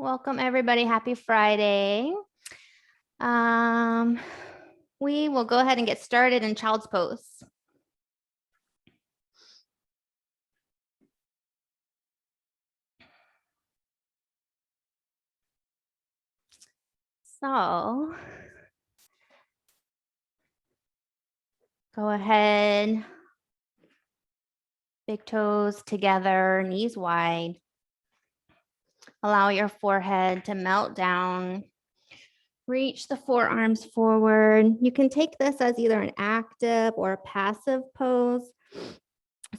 Welcome everybody. Happy Friday. We will go ahead and get started in child's pose. So go ahead, big toes together, knees wide. Allow your forehead to melt down. Reach the forearms forward. You can take this as either an active or a passive pose.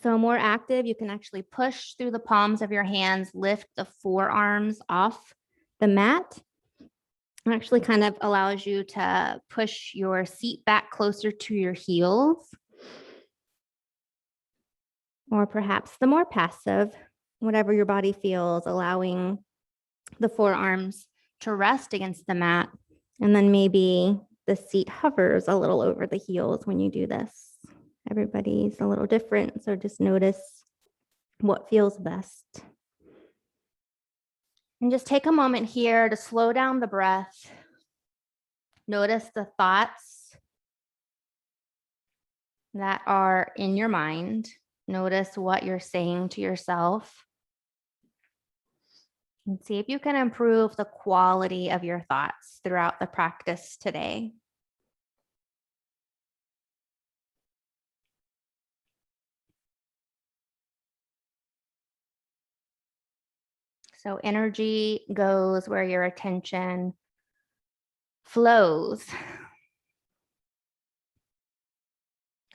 So more active, you can actually push through the palms of your hands, lift the forearms off the mat. It actually kind of allows you to push your seat back closer to your heels. Or perhaps the more passive, whatever your body feels, allowing the forearms to rest against the mat. And then maybe the seat hovers a little over the heels when you do this. Everybody's a little different, so just notice what feels best. And just take a moment here to slow down the breath. Notice the thoughts that are in your mind. Notice what you're saying to yourself. And see if you can improve the quality of your thoughts throughout the practice today. So energy goes where your attention flows.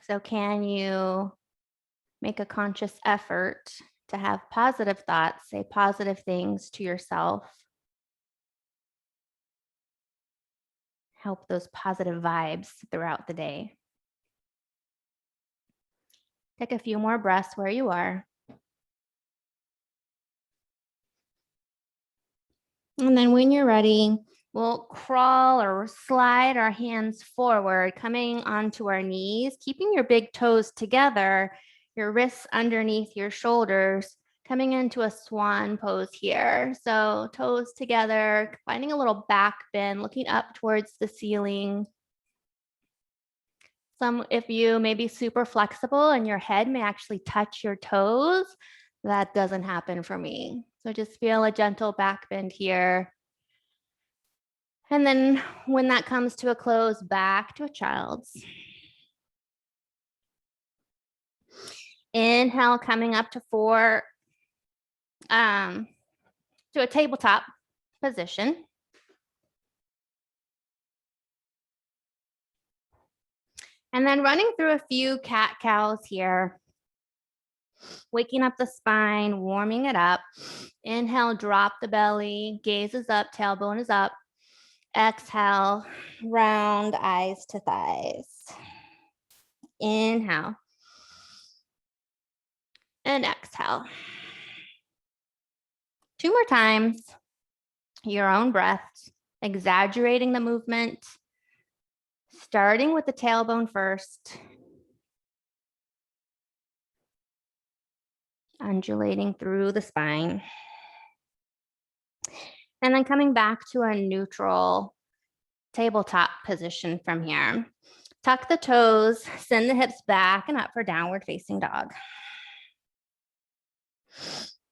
So can you make a conscious effort to have positive thoughts, say positive things to yourself? Help those positive vibes throughout the day. Take a few more breaths where you are. And then when you're ready, we'll crawl or slide our hands forward, coming onto our knees, keeping your big toes together, your wrists underneath your shoulders, coming into a swan pose here. So toes together, finding a little back bend, looking up towards the ceiling. If you may be super flexible and your head may actually touch your toes, that doesn't happen for me. So just feel a gentle back bend here. And then when that comes to a close, back to a child's. Inhale, coming up to a tabletop position. And then running through a few cat-cows here. Waking up the spine, warming it up. Inhale, drop the belly, gaze is up, tailbone is up. Exhale, round eyes to thighs. Inhale. And exhale. 2 more times. Your own breath, exaggerating the movement, starting with the tailbone first. Undulating through the spine. And then coming back to a neutral tabletop position from here. Tuck the toes, send the hips back and up for downward facing dog.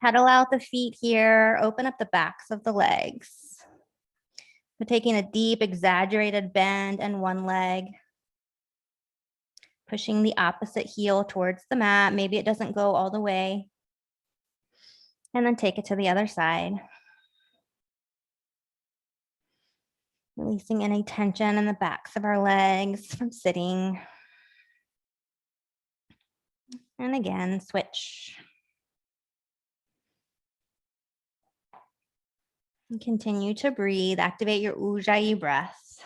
Pedal out the feet here, open up the backs of the legs. We're taking a deep, exaggerated bend in one leg. Pushing the opposite heel towards the mat. Maybe it doesn't go all the way. And then take it to the other side. Releasing any tension in the backs of our legs from sitting. And again, switch. And continue to breathe. Activate your Ujjayi breath.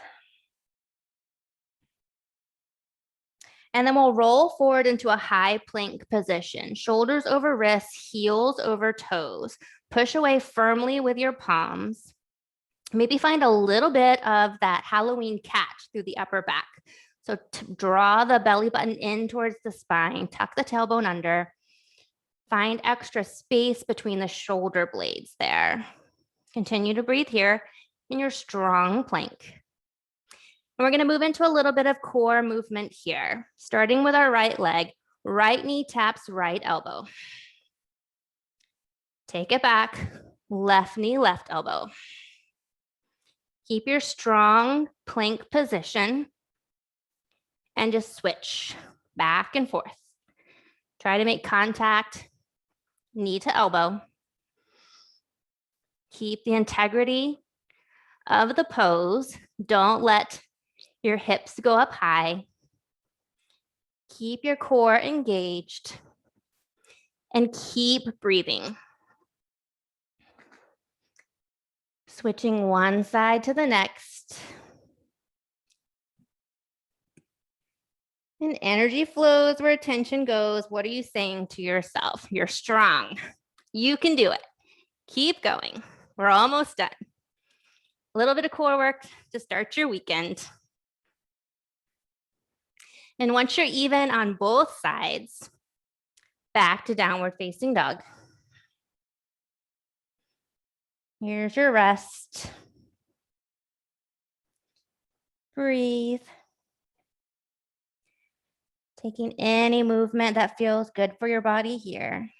And then we'll roll forward into a high plank position. Shoulders over wrists, heels over toes. Push away firmly with your palms. Maybe find a little bit of that Halloween catch through the upper back. So draw the belly button in towards the spine, tuck the tailbone under. Find extra space between the shoulder blades there. Continue to breathe here in your strong plank. And we're going to move into a little bit of core movement here, starting with our right leg. Right knee taps right elbow. Take it back, left knee, left elbow. Keep your strong plank position and just switch back and forth. Try to make contact, knee to elbow. Keep the integrity of the pose. Don't let your hips go up high. Keep your core engaged and keep breathing. Switching one side to the next. And energy flows where attention goes. What are you saying to yourself? You're strong. You can do it. Keep going. We're almost done. A little bit of core work to start your weekend. And once you're even on both sides, back to downward facing dog. Here's your rest. Breathe. Taking any movement that feels good for your body here.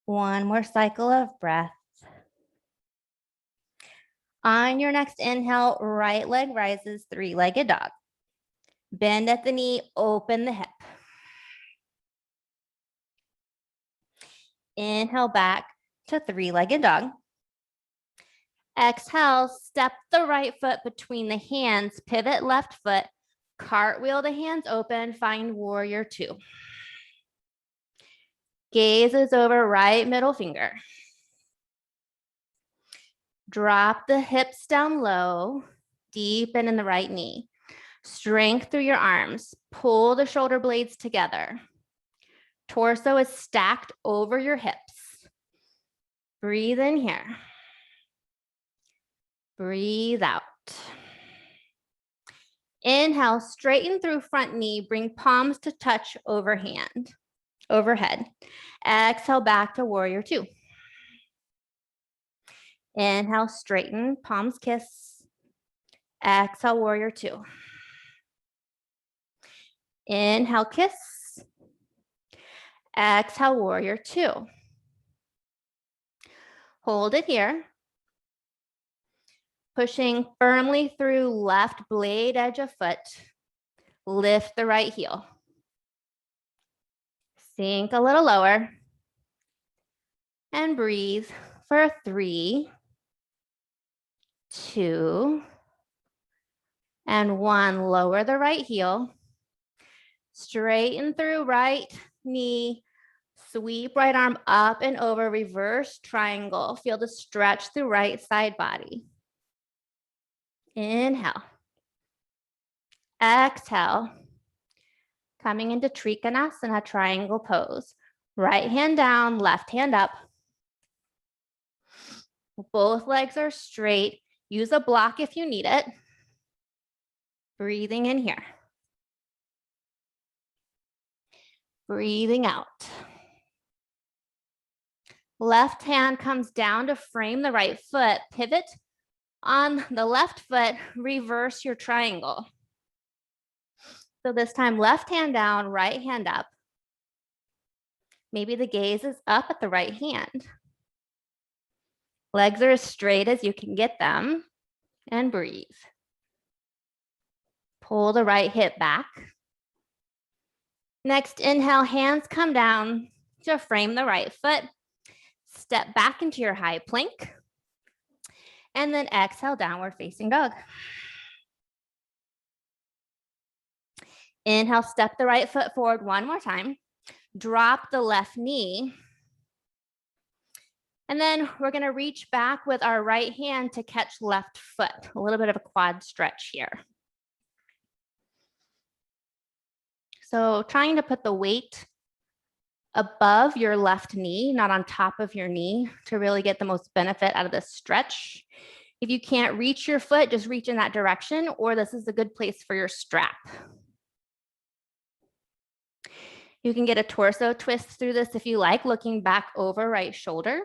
One more cycle of breath. On your next inhale, right leg rises, three-legged dog. Bend at the knee, open the hip. Inhale back to three-legged dog. Exhale, step the right foot between the hands, pivot left foot, cartwheel the hands open, find warrior two. Gaze is over right middle finger. Drop the hips down low, deepen in the right knee. Strength through your arms. Pull the shoulder blades together. Torso is stacked over your hips. Breathe in here. Breathe out. Inhale, straighten through front knee, bring palms to touch overhead. Exhale, back to warrior two. Inhale, straighten, palms kiss. Exhale, warrior two. Inhale, kiss. Exhale, warrior two. Hold it here. Pushing firmly through left blade edge of foot. Lift the right heel. Sink a little lower. And breathe for 3, 2, and 1. Lower the right heel. Straighten through right knee. Sweep right arm up and over, reverse triangle. Feel the stretch through right side body. Inhale. Exhale. Coming into Trikonasana, triangle pose. Right hand down, left hand up. Both legs are straight. Use a block if you need it. Breathing in here. Breathing out. Left hand comes down to frame the right foot. Pivot on the left foot, reverse your triangle. So this time, left hand down, right hand up. Maybe the gaze is up at the right hand. Legs are as straight as you can get them. And breathe. Pull the right hip back. Next, inhale, hands come down to frame the right foot. Step back into your high plank. And then exhale, downward facing dog. Inhale, step the right foot forward one more time. Drop the left knee. And then we're going to reach back with our right hand to catch left foot. A little bit of a quad stretch here. So trying to put the weight above your left knee, not on top of your knee, to really get the most benefit out of this stretch. If you can't reach your foot, just reach in that direction, or this is a good place for your strap. You can get a torso twist through this if you like, looking back over right shoulder.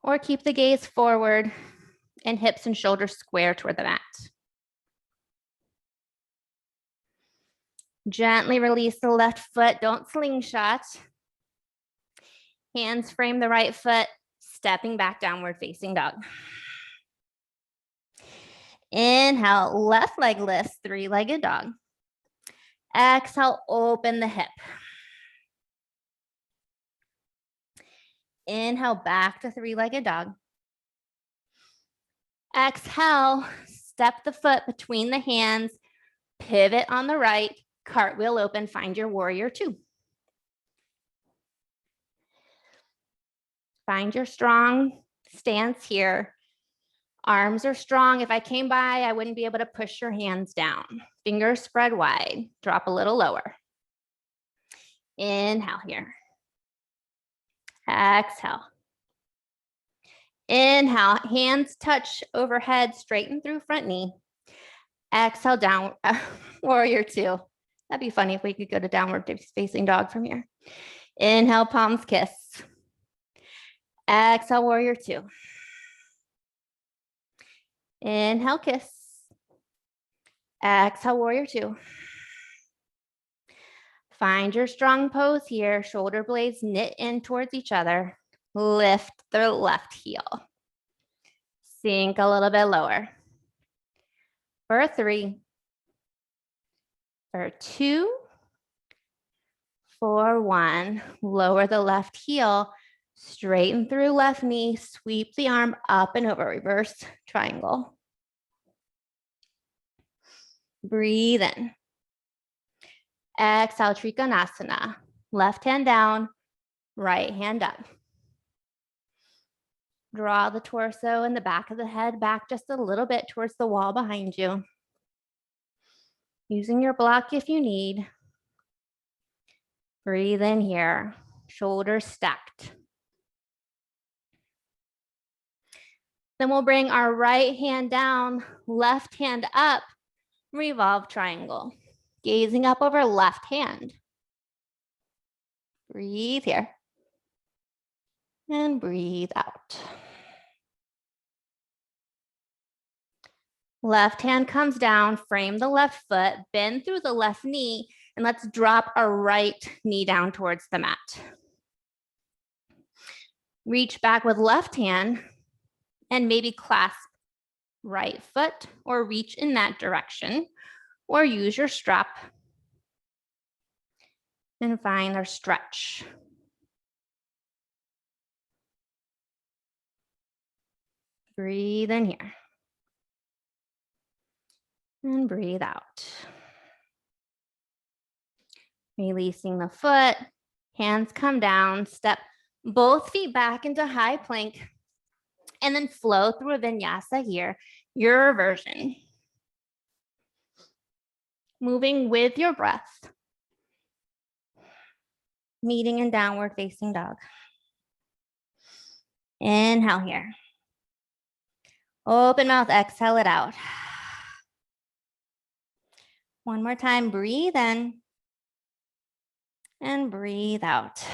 Or keep the gaze forward and hips and shoulders square toward the mat. Gently release the left foot. Don't slingshot. Hands frame the right foot, stepping back, downward facing dog. Inhale, left leg lifts, three-legged dog. Exhale, open the hip. Inhale, back to three-legged dog. Exhale, step the foot between the hands, pivot on the right, cartwheel open, find your warrior two. Find your strong stance here. Arms are strong. If I came by, I wouldn't be able to push your hands down. Fingers spread wide. Drop a little lower. Inhale here. Exhale. Inhale, hands touch overhead, straighten through front knee. Exhale, down, warrior two. That'd be funny if we could go to downward facing dog from here. Inhale, palms kiss. Exhale, warrior two. Inhale, kiss. Exhale, warrior two. Find your strong pose here. Shoulder blades knit in towards each other. Lift the left heel. Sink a little bit lower. For three. For two. For one. Lower the left heel. Straighten through left knee. Sweep the arm up and over. Reverse triangle. Breathe in. Exhale, Trikonasana. Left hand down, right hand up. Draw the torso and the back of the head back just a little bit towards the wall behind you. Using your block if you need. Breathe in here, shoulders stacked. Then we'll bring our right hand down, left hand up, revolve triangle. Gazing up over left hand. Breathe here. And breathe out. Left hand comes down, frame the left foot, bend through the left knee, and let's drop our right knee down towards the mat. Reach back with left hand and maybe clasp right foot or reach in that direction or use your strap and find our stretch. Breathe in here. And breathe out. Releasing the foot, hands come down, step both feet back into high plank, and then flow through a vinyasa here, your version. Moving with your breath. Meeting in downward facing dog. Inhale here. Open mouth, exhale it out. One more time, breathe in and breathe out.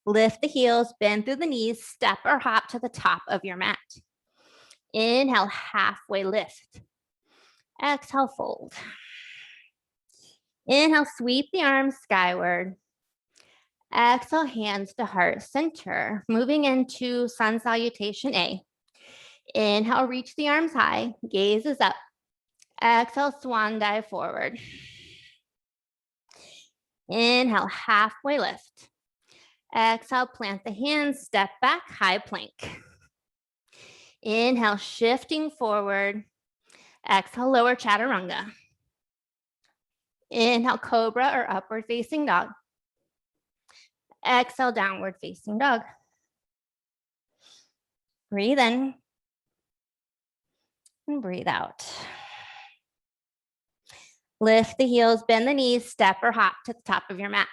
Lift the heels, bend through the knees, step or hop to the top of your mat. Inhale, halfway lift. Exhale, fold. Inhale, sweep the arms skyward. Exhale, hands to heart center. Moving into sun salutation A. Inhale, reach the arms high, gaze is up. Exhale, swan dive forward. Inhale, halfway lift. Exhale, plant the hands, step back, high plank. Inhale, shifting forward. Exhale, lower chaturanga. Inhale, cobra or upward facing dog. Exhale, downward facing dog. Breathe in and breathe out. Lift the heels, bend the knees, step or hop to the top of your mat.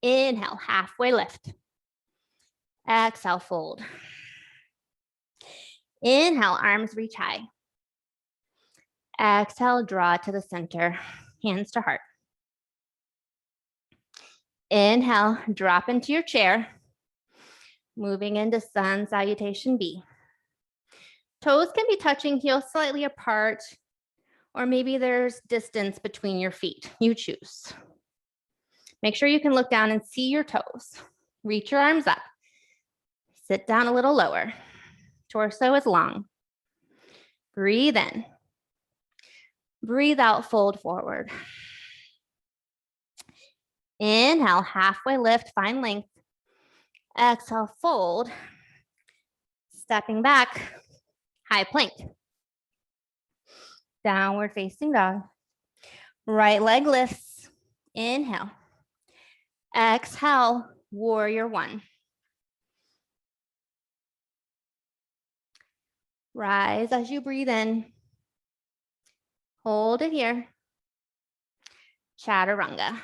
Inhale, halfway lift. Exhale, fold. Inhale, arms reach high. Exhale, draw to the center. hands to heart. Inhale, drop into your chair, moving into sun salutation B. Toes can be touching, heels slightly apart, or maybe there's distance between your feet. You choose. Make sure you can look down and see your toes. Reach your arms up. Sit down a little lower. Torso is long. Breathe in. Breathe out, fold forward. Inhale, halfway lift, find length. Exhale, fold. Stepping back, high plank. Downward facing dog. Right leg lifts. Inhale. Exhale, warrior one. Rise as you breathe in. Hold it here. Chaturanga.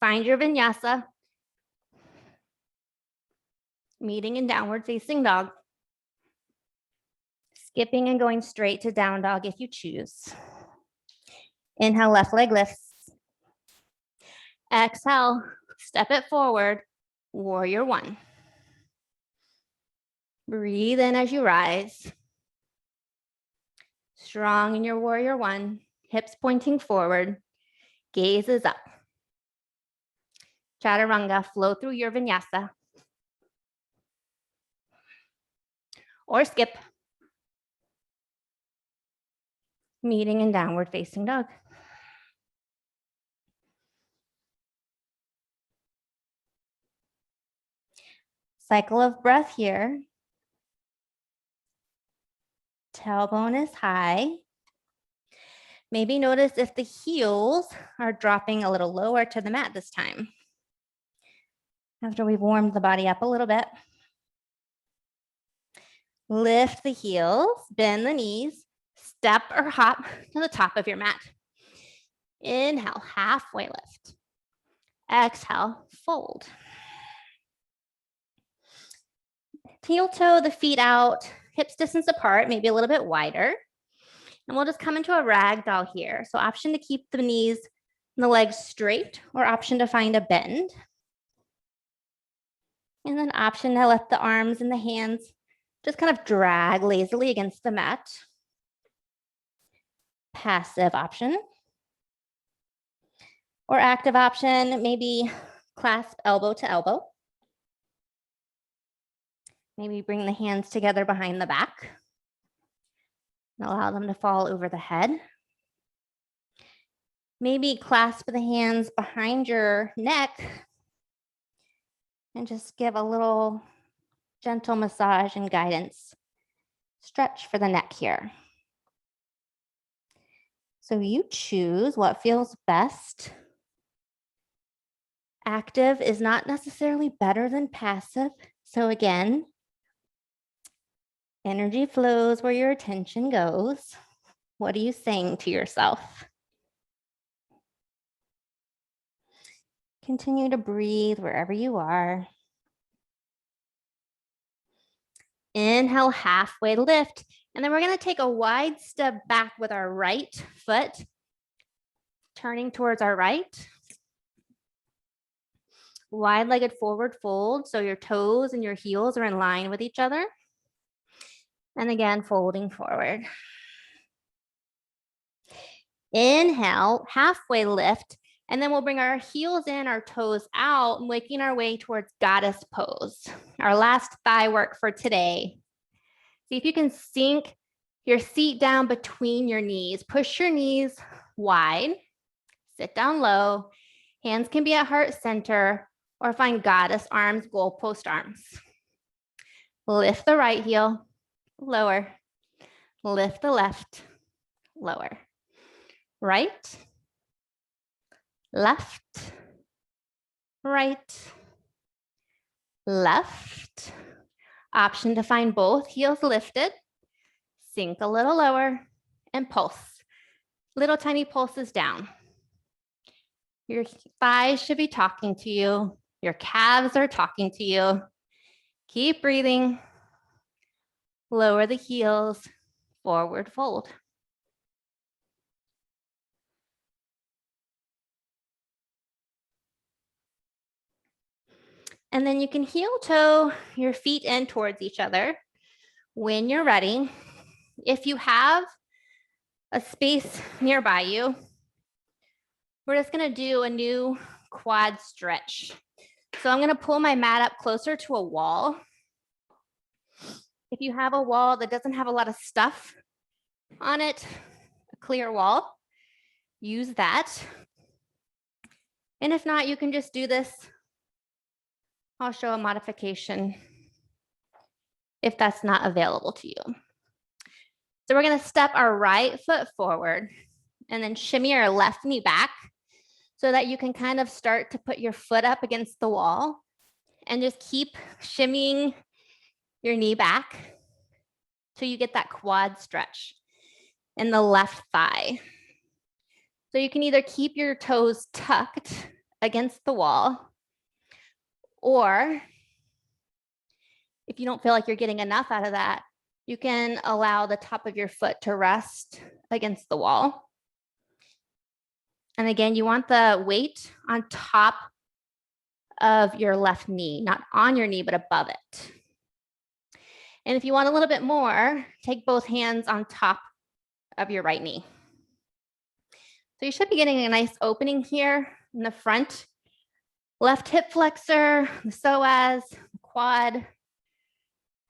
Find your vinyasa. Meeting in downward facing dog. Skipping and going straight to down dog if you choose. Inhale, left leg lifts. Exhale, step it forward, warrior one. Breathe in as you rise. Strong in your warrior one, hips pointing forward, gaze is up. Chaturanga, flow through your vinyasa. Or skip. Meeting in downward facing dog. Cycle of breath here. Tailbone is high. Maybe notice if the heels are dropping a little lower to the mat this time. After we've warmed the body up a little bit. Lift the heels, bend the knees, step or hop to the top of your mat. Inhale, halfway lift. Exhale, fold. Heel toe the feet out, hips distance apart, maybe a little bit wider. And we'll just come into a ragdoll here. So option to keep the knees and the legs straight, or option to find a bend. And then option to let the arms and the hands just kind of drag lazily against the mat. Passive option. Or active option, maybe clasp elbow to elbow. Maybe bring the hands together behind the back. And allow them to fall over the head. Maybe clasp the hands behind your neck and just give a little gentle massage and guidance. Stretch for the neck here. So you choose what feels best. Active is not necessarily better than passive. So again, energy flows where your attention goes. What are you saying to yourself? Continue to breathe wherever you are. Inhale, halfway lift. And then we're going to take a wide step back with our right foot, turning towards our right. Wide-legged forward fold, so your toes and your heels are in line with each other. And again, folding forward. Inhale, halfway lift. And then we'll bring our heels in, our toes out, making our way towards goddess pose. Our last thigh work for today. See if you can sink your seat down between your knees. Push your knees wide. Sit down low. Hands can be at heart center or find goddess arms, goalpost arms. Lift the right heel, lower. Lift the left, lower. Right, left, right, left. Option to find both heels lifted. Sink a little lower and pulse. Little tiny pulses down. Your thighs should be talking to you. Your calves are talking to you. Keep breathing. Lower the heels, forward fold. And then you can heel toe your feet in towards each other when you're ready. If you have a space nearby you, we're just gonna do a new quad stretch. So I'm gonna pull my mat up closer to a wall. If you have a wall that doesn't have a lot of stuff on it, a clear wall, use that. And if not, you can just do this. I'll show a modification if that's not available to you. So we're gonna step our right foot forward and then shimmy our left knee back so that you can kind of start to put your foot up against the wall and just keep shimmying your knee back till you get that quad stretch in the left thigh. So you can either keep your toes tucked against the wall, or if you don't feel like you're getting enough out of that, you can allow the top of your foot to rest against the wall. And again, you want the weight on top of your left knee, not on your knee, but above it. And if you want a little bit more, take both hands on top of your right knee. So you should be getting a nice opening here in the front. Left hip flexor, the psoas, the quad,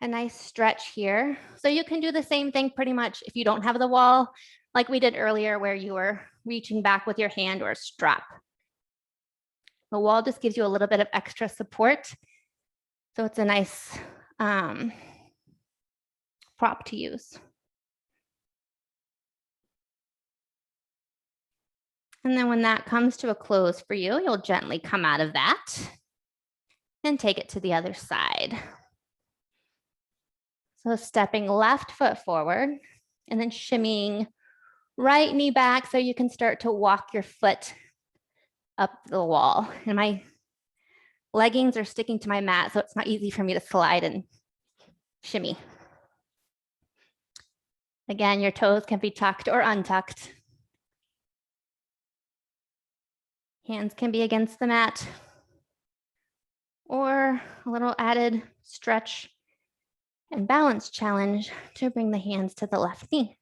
a nice stretch here. So you can do the same thing pretty much if you don't have the wall, like we did earlier where you were reaching back with your hand or a strap. The wall just gives you a little bit of extra support. So it's a nice prop to use. And then when that comes to a close for you, you'll gently come out of that and take it to the other side. So stepping left foot forward and then shimmying right knee back so you can start to walk your foot up the wall. And my leggings are sticking to my mat, so it's not easy for me to slide and shimmy. Again, your toes can be tucked or untucked. Hands can be against the mat, or a little added stretch and balance challenge to bring the hands to the left knee.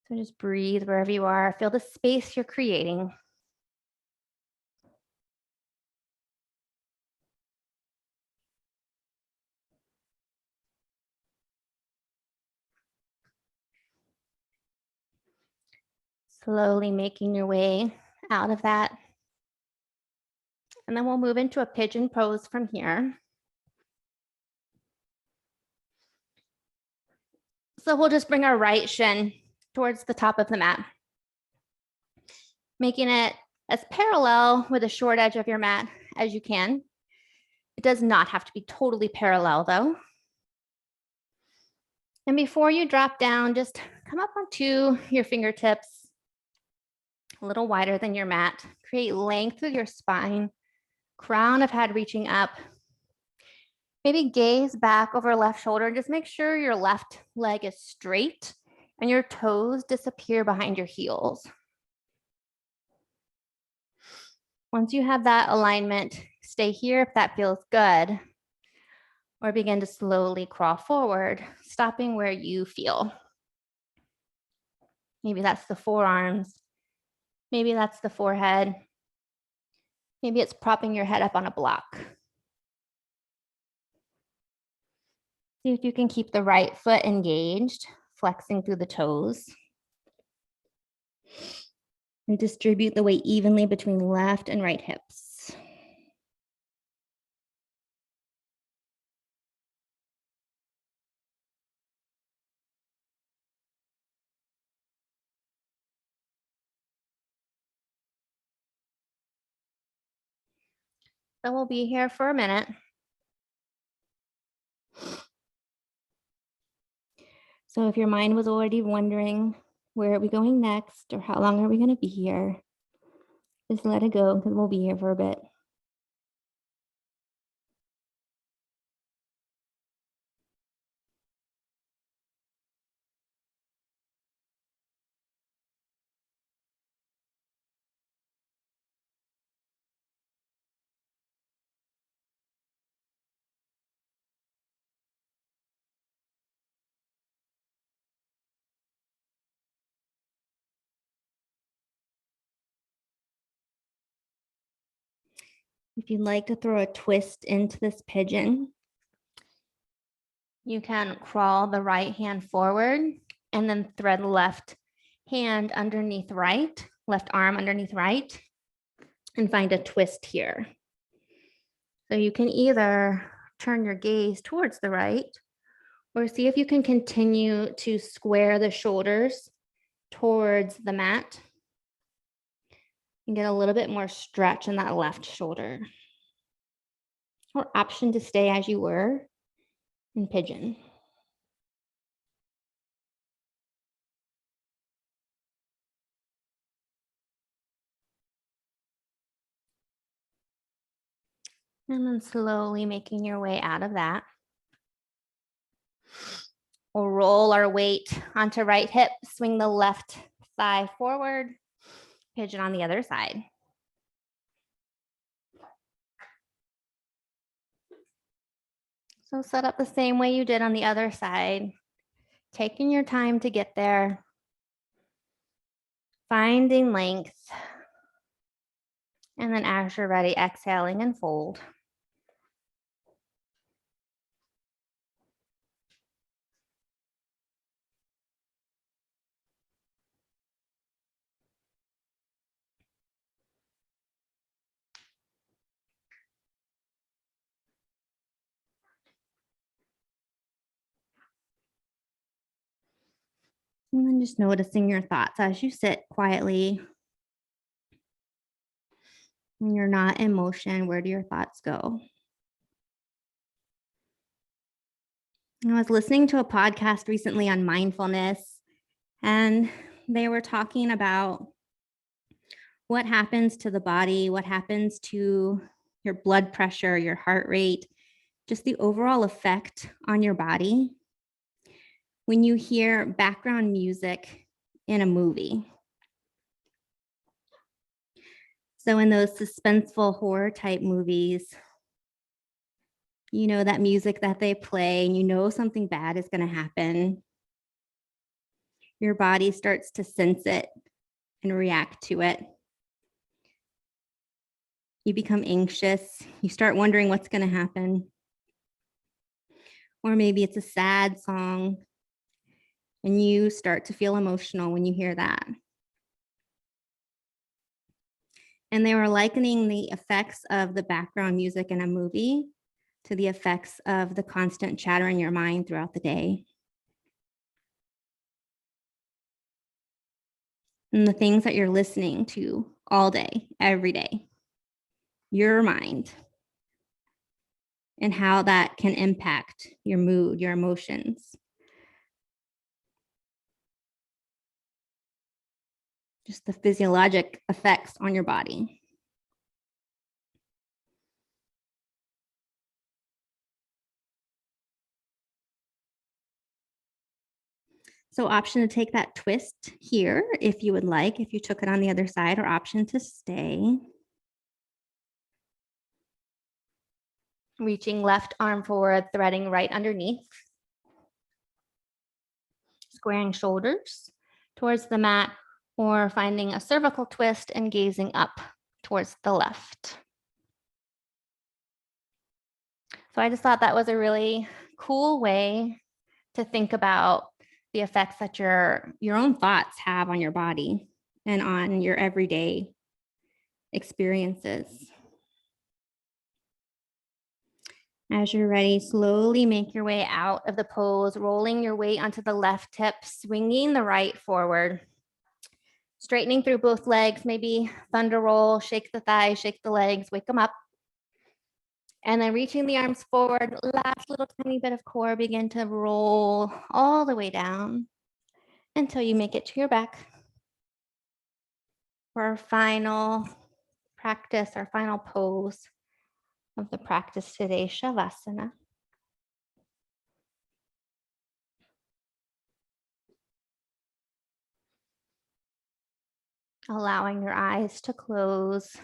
So just breathe wherever you are. Feel the space you're creating. Slowly making your way out of that. And then we'll move into a pigeon pose from here. So we'll just bring our right shin towards the top of the mat, making it as parallel with the short edge of your mat as you can. It does not have to be totally parallel though. And before you drop down, just come up onto your fingertips, a little wider than your mat. Create length through your spine, crown of head reaching up. Maybe gaze back over left shoulder and just make sure your left leg is straight and your toes disappear behind your heels. Once you have that alignment, stay here if that feels good, or begin to slowly crawl forward, stopping where you feel. Maybe that's the forearms. Maybe that's the forehead. Maybe it's propping your head up on a block. See if you can keep the right foot engaged, flexing through the toes. And distribute the weight evenly between left and right hips. So we'll be here for a minute. So if your mind was already wondering, where are we going next or how long are we going to be here? Just let it go because we'll be here for a bit. If you'd like to throw a twist into this pigeon, you can crawl the right hand forward and then thread left hand underneath right, left arm underneath right, and find a twist here. So you can either turn your gaze towards the right or see if you can continue to square the shoulders towards the mat and get a little bit more stretch in that left shoulder. Or option to stay as you were in pigeon. And then slowly making your way out of that. We'll roll our weight onto right hip, swing the left thigh forward, pigeon on the other side. So set up the same way you did on the other side, taking your time to get there, finding length, and then as you're ready, exhaling and fold. And then just noticing your thoughts as you sit quietly. When you're not in motion, where do your thoughts go? I was listening to a podcast recently on mindfulness, and they were talking about what happens to the body, what happens to your blood pressure, your heart rate, just the overall effect on your body when you hear background music in a movie. So in those suspenseful horror type movies, you know, that music that they play and you know something bad is going to happen. Your body starts to sense it and react to it. You become anxious. You start wondering what's going to happen. Or maybe it's a sad song and you start to feel emotional when you hear that. And they were likening the effects of the background music in a movie to the effects of the constant chatter in your mind throughout the day. And the things that you're listening to all day, every day, your mind, and how that can impact your mood, your emotions. Just the physiologic effects on your body. So option to take that twist here if you would like, if you took it on the other side, or option to stay. Reaching left arm forward, threading right underneath. Squaring shoulders towards the mat or finding a cervical twist and gazing up towards the left. So I just thought that was a really cool way to think about the effects that your own thoughts have on your body and on your everyday experiences. As you're ready, slowly make your way out of the pose, rolling your weight onto the left hip, swinging the right forward, straightening through both legs, maybe thunder roll, shake the thighs, shake the legs, wake them up. And then reaching the arms forward, last little tiny bit of core, begin to roll all the way down until you make it to your back. For our final practice, our final pose of the practice today, Shavasana. Allowing your eyes to close.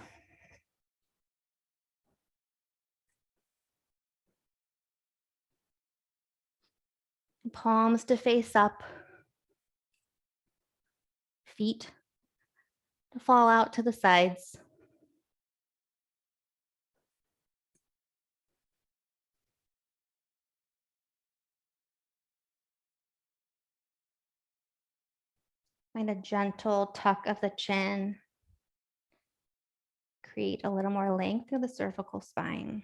Palms to face up. Feet to fall out to the sides. Find a gentle tuck of the chin. Create a little more length through the cervical spine.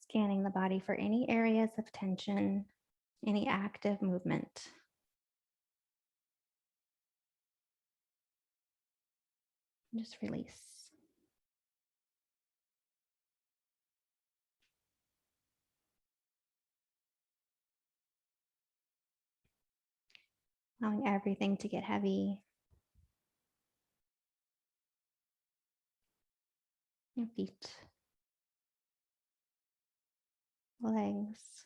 Scanning the body for any areas of tension, any active movement. Just release. Allowing everything to get heavy. Your feet, legs,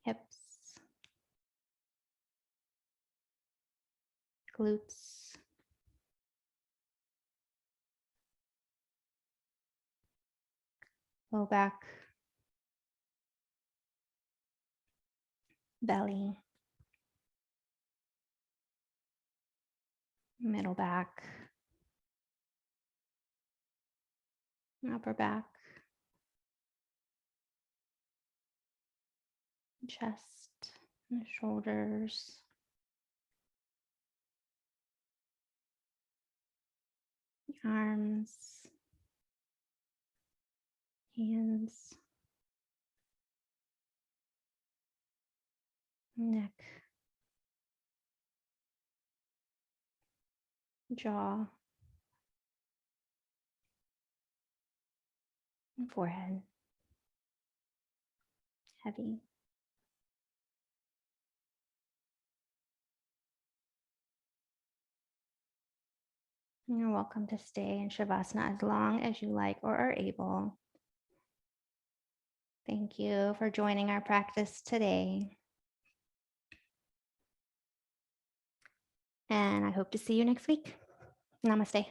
hips, glutes, low back, belly, middle back, upper back, chest, and shoulders, arms, hands, neck, jaw, and forehead. Heavy. And you're welcome to stay in Shavasana as long as you like or are able. Thank you for joining our practice today. And I hope to see you next week. Namaste.